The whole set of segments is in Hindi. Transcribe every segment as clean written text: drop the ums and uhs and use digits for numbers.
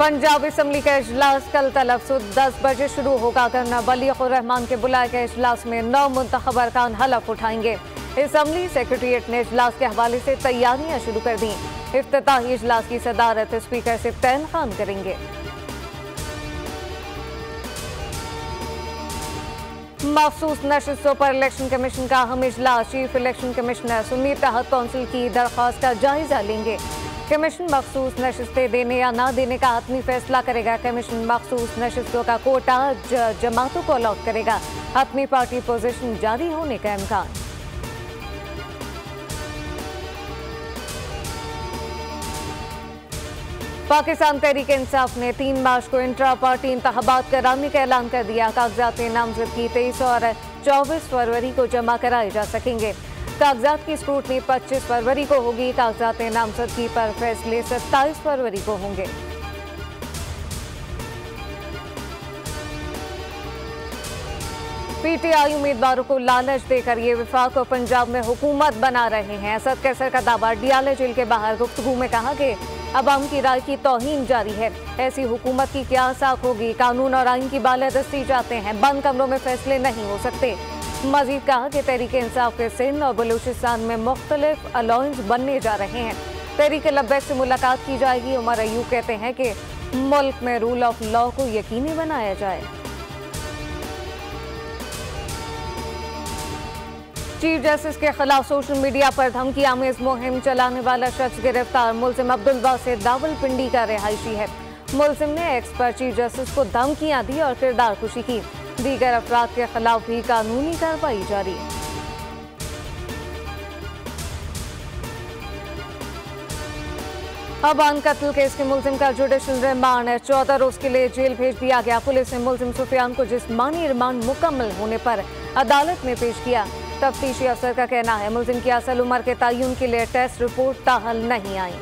पंजाब असम्बली का इजलास कल तलब सुबह 10 बजे शुरू होगा। गवर्नर बलीग उर रहमान के बुलाए गए इजलास में 9 मुंतखब अरकान हलफ उठाएंगे। असम्बली सेक्रेटरीट ने इजलास के हवाले से तैयारियां शुरू कर दी। इफ्तिताही इजलास की सदारत स्पीकर सिफ्तैन खान करेंगे। मखसूस नशिस्तों पर इलेक्शन कमीशन का अहम इजलास। चीफ इलेक्शन कमिश्नर सुन्नी तहत कौंसिल की दरख्वास्त का जायजा लेंगे। कमीशन मखसूस नशिस्तें देने या ना देने का हतमी फैसला करेगा। कमीशन मखसूस नशिस्तों का कोटा जमातों को अलॉट करेगा। हतमी पार्टी पोजीशन जारी होने का इम्कान। पाकिस्तान तहरीक इंसाफ ने 3 मार्च को इंट्रा पार्टी इंतखाबात कराने का ऐलान कर दिया। कागजात नामजदगी 23 और 24 फरवरी को जमा कराए जा सकेंगे। कागजात की स्क्रूटनी 25 फरवरी को होगी। कागजात नामजदगी पर फैसले 27 फरवरी को होंगे। पीटीआई उम्मीदवारों को लालच देकर ये वफाक और पंजाब में हुकूमत बना रहे हैं। असद कैसर का दावा। डियाला जेल के बाहर गुफ्तगू में कहा कि अवाम की राय की तौहीन जारी है। ऐसी हुकूमत की क्या साख होगी। कानून और आइन की बालादस्ती चाहते हैं। बंद कमरों में फैसले नहीं हो सकते। मजीद कहा कि तहरीक इंसाफ के सिंध और बलूचिस्तान में मुख्तलिफ अलायंस बनने जा रहे हैं। तहरीक लब्बैक से मुलाकात की जाएगी। उमर अयूब कहते हैं कि मुल्क में रूल ऑफ लॉ को यकीनी बनाया जाए। चीफ जस्टिस के खिलाफ सोशल मीडिया पर धमकी आमेज मुहिम चलाने वाला शख्स गिरफ्तार। मुल्जिम अब्दुल बासित दावलपिंडी का रिहायशी है। मुल्जिम ने एक्स पर चीफ जस्टिस को धमकियां दी और किरदार कुशी की। दीगर अफराद के खिलाफ भी कानूनी कार्रवाई जारी। अबान कत्ल केस के मुल्जिम का जुडिशल रिमांड 14 रोज के लिए जेल भेज दिया गया। पुलिस ने मुल्जिम सुफियान को जिस्मानी रिमांड मुकम्मल होने पर अदालत में पेश किया। तफ्तीशी अफसर का कहना है मुल्जिम की असल उम्र के तयन के लिए टेस्ट रिपोर्ट ताहल नहीं आई।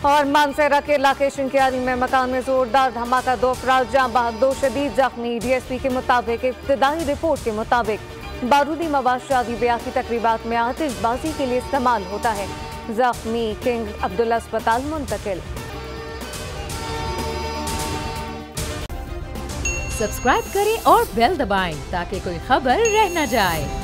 और मानसेरा के इलाके शिंकियारी में मकान में जोरदार धमाका। 2 अफराद जाँ बहक, 2 शदीद जख्मी। डीएसपी के मुताबिक इब्तिदाई रिपोर्ट के मुताबिक बारूदी मवाद शादी ब्याह की तकरीबात में आतिशबाजी के लिए इस्तेमाल होता है। जख्मी किंग अब्दुल्ला अस्पताल मुंतकिल। सब्सक्राइब करें और बेल दबाएं ताकि कोई खबर रह न जाए।